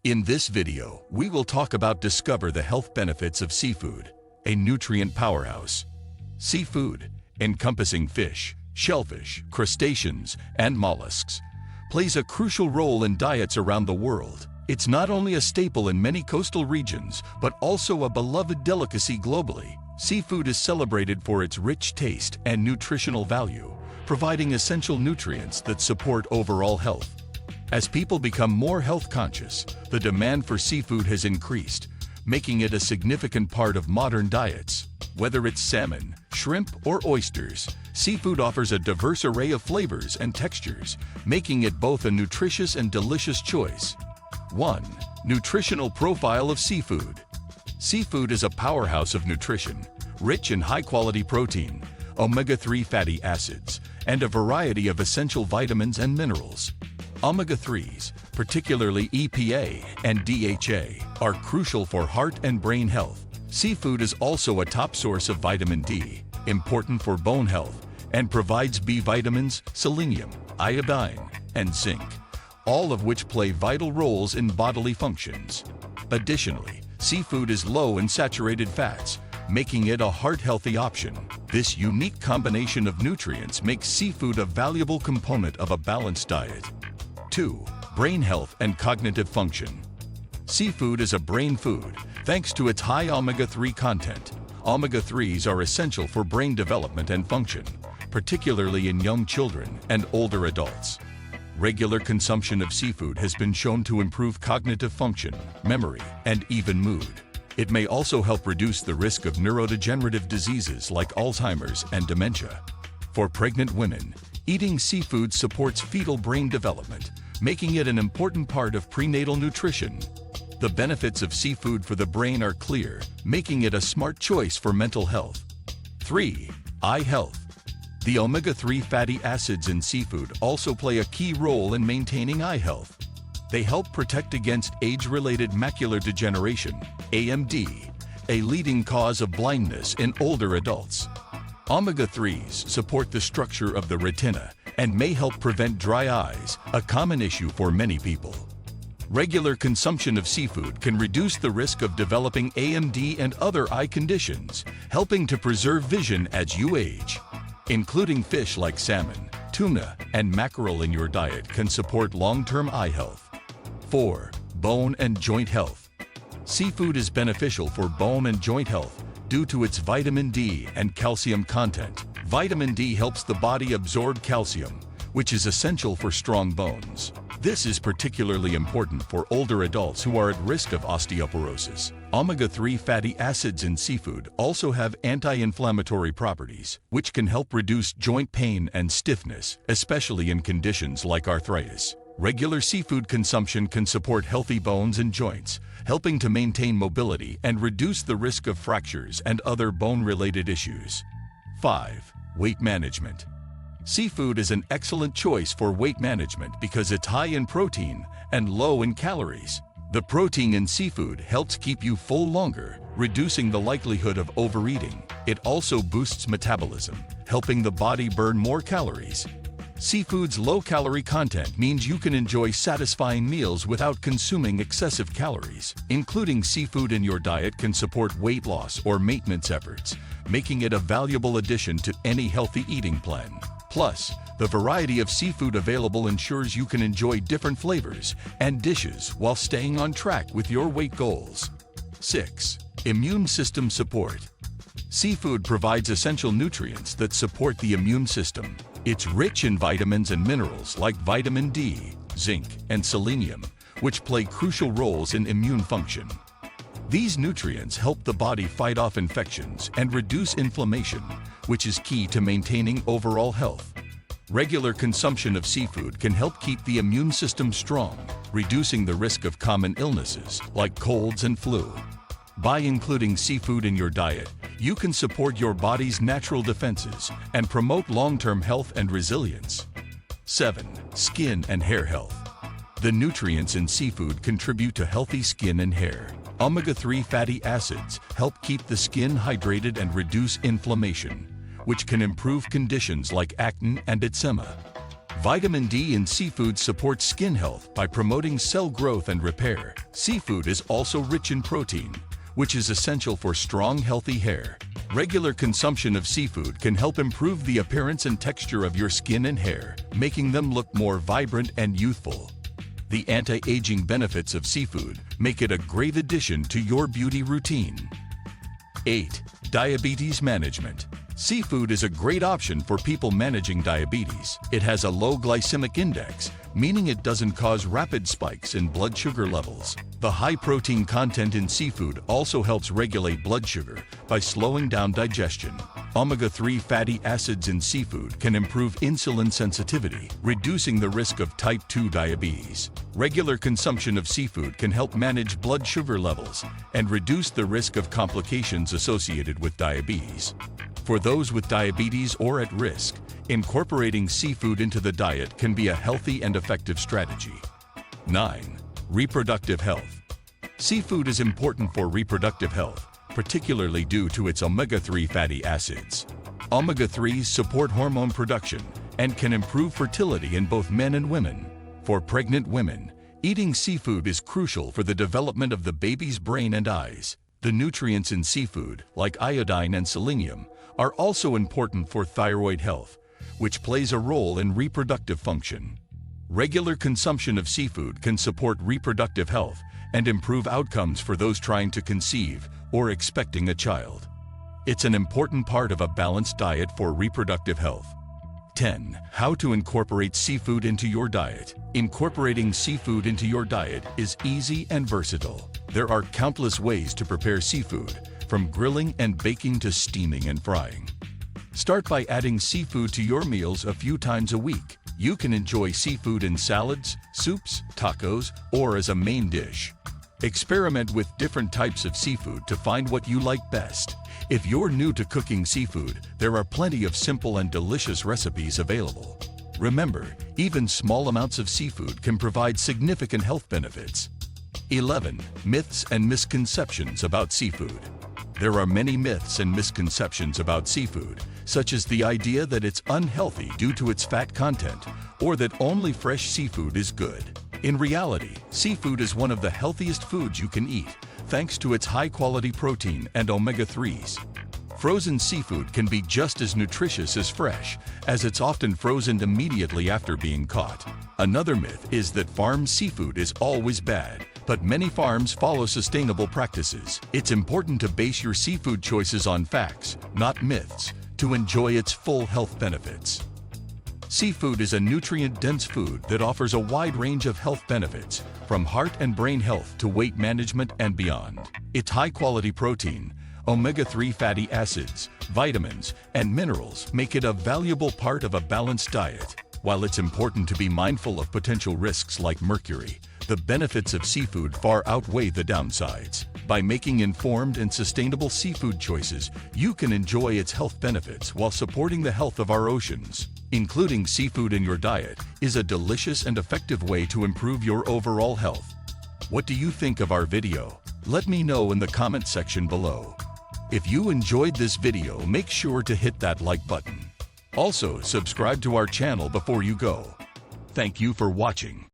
In this video, we will talk about discover the health benefits of seafood, a nutrient powerhouse. Seafood, encompassing fish, shellfish, crustaceans, and mollusks, plays a crucial role in diets around the world. It's not only a staple in many coastal regions, but also a beloved delicacy globally. Seafood is celebrated for its rich taste and nutritional value, providing essential nutrients that support overall health. As people become more health conscious, the demand for seafood has increased, making it a significant part of modern diets. Whether it's salmon, shrimp, or oysters, seafood offers a diverse array of flavors and textures, making it both a nutritious and delicious choice. 1. Nutritional profile of seafood. Seafood is a powerhouse of nutrition, rich in high-quality protein, omega-3 fatty acids, and a variety of essential vitamins and minerals. Omega-3s, particularly EPA and DHA, are crucial for heart and brain health. Seafood is also a top source of vitamin D, important for bone health, and provides B vitamins, selenium, iodine, and zinc, all of which play vital roles in bodily functions. Additionally, seafood is low in saturated fats, making it a heart-healthy option. This unique combination of nutrients makes seafood a valuable component of a balanced diet. 2. Brain health and cognitive function. Seafood is a brain food thanks to its high omega-3 content. Omega-3s are essential for brain development and function, particularly in young children and older adults. Regular consumption of seafood has been shown to improve cognitive function, memory, and even mood. It may also help reduce the risk of neurodegenerative diseases like Alzheimer's and dementia. For pregnant women, eating seafood supports fetal brain development, making it an important part of prenatal nutrition. The benefits of seafood for the brain are clear, making it a smart choice for mental health. 3. Eye health. The omega-3 fatty acids in seafood also play a key role in maintaining eye health. They help protect against age-related macular degeneration, AMD, a leading cause of blindness in older adults. Omega-3s support the structure of the retina and may help prevent dry eyes, a common issue for many people. Regular consumption of seafood can reduce the risk of developing AMD and other eye conditions, helping to preserve vision as you age. Including fish like salmon, tuna, and mackerel in your diet can support long-term eye health. 4. Bone and joint health. Seafood is beneficial for bone and joint health due to its vitamin D and calcium content. Vitamin D helps the body absorb calcium, which is essential for strong bones. This is particularly important for older adults who are at risk of osteoporosis. Omega-3 fatty acids in seafood also have anti-inflammatory properties, which can help reduce joint pain and stiffness, especially in conditions like arthritis. Regular seafood consumption can support healthy bones and joints, helping to maintain mobility and reduce the risk of fractures and other bone-related issues. 5. Weight management. Seafood is an excellent choice for weight management because it's high in protein and low in calories. The protein in seafood helps keep you full longer, reducing the likelihood of overeating. It also boosts metabolism, helping the body burn more calories. Seafood's low-calorie content means you can enjoy satisfying meals without consuming excessive calories. Including seafood in your diet can support weight loss or maintenance efforts, making it a valuable addition to any healthy eating plan. Plus, the variety of seafood available ensures you can enjoy different flavors and dishes while staying on track with your weight goals. 6. Immune system support. Seafood provides essential nutrients that support the immune system. It's rich in vitamins and minerals like vitamin D, zinc, and selenium, which play crucial roles in immune function. These nutrients help the body fight off infections and reduce inflammation, which is key to maintaining overall health. Regular consumption of seafood can help keep the immune system strong, reducing the risk of common illnesses like colds and flu. By including seafood in your diet, you can support your body's natural defenses and promote long-term health and resilience. 7. Skin and hair health. The nutrients in seafood contribute to healthy skin and hair. Omega-3 fatty acids help keep the skin hydrated and reduce inflammation, which can improve conditions like acne and eczema. Vitamin D in seafood supports skin health by promoting cell growth and repair. Seafood is also rich in protein, which is essential for strong, healthy hair. Regular consumption of seafood can help improve the appearance and texture of your skin and hair, making them look more vibrant and youthful. The anti-aging benefits of seafood make it a great addition to your beauty routine. 8. Diabetes management. Seafood is a great option for people managing diabetes. It has a low glycemic index, meaning it doesn't cause rapid spikes in blood sugar levels. The high protein content in seafood also helps regulate blood sugar by slowing down digestion. Omega-3 fatty acids in seafood can improve insulin sensitivity, reducing the risk of type 2 diabetes. Regular consumption of seafood can help manage blood sugar levels and reduce the risk of complications associated with diabetes. For those with diabetes or at risk, incorporating seafood into the diet can be a healthy and effective strategy. 9. Reproductive health. Seafood is important for reproductive health, particularly due to its omega-3 fatty acids. Omega-3s support hormone production and can improve fertility in both men and women. For pregnant women, eating seafood is crucial for the development of the baby's brain and eyes. The nutrients in seafood, like iodine and selenium, are also important for thyroid health, which plays a role in reproductive function. Regular consumption of seafood can support reproductive health and improve outcomes for those trying to conceive or expecting a child. It's an important part of a balanced diet for reproductive health. 10. How to incorporate seafood into your diet. Incorporating seafood into your diet is easy and versatile. There are countless ways to prepare seafood, from grilling and baking to steaming and frying. Start by adding seafood to your meals a few times a week. You can enjoy seafood in salads, soups, tacos, or as a main dish. Experiment with different types of seafood to find what you like best. If you're new to cooking seafood, there are plenty of simple and delicious recipes available. Remember, even small amounts of seafood can provide significant health benefits. 11. Myths and misconceptions about seafood. There are many myths and misconceptions about seafood, such as the idea that it's unhealthy due to its fat content, or that only fresh seafood is good. In reality, seafood is one of the healthiest foods you can eat, thanks to its high-quality protein and omega-3s. Frozen seafood can be just as nutritious as fresh, as it's often frozen immediately after being caught. Another myth is that farm seafood is always bad, but many farms follow sustainable practices. It's important to base your seafood choices on facts, not myths, to enjoy its full health benefits. Seafood is a nutrient-dense food that offers a wide range of health benefits, from heart and brain health to weight management and beyond. Its high-quality protein, omega-3 fatty acids, vitamins, and minerals make it a valuable part of a balanced diet. While it's important to be mindful of potential risks like mercury, the benefits of seafood far outweigh the downsides. By making informed and sustainable seafood choices, you can enjoy its health benefits while supporting the health of our oceans. Including seafood in your diet is a delicious and effective way to improve your overall health. What do you think of our video? Let me know in the comment section below. If you enjoyed this video, make sure to hit that like button. Also, subscribe to our channel before you go. Thank you for watching.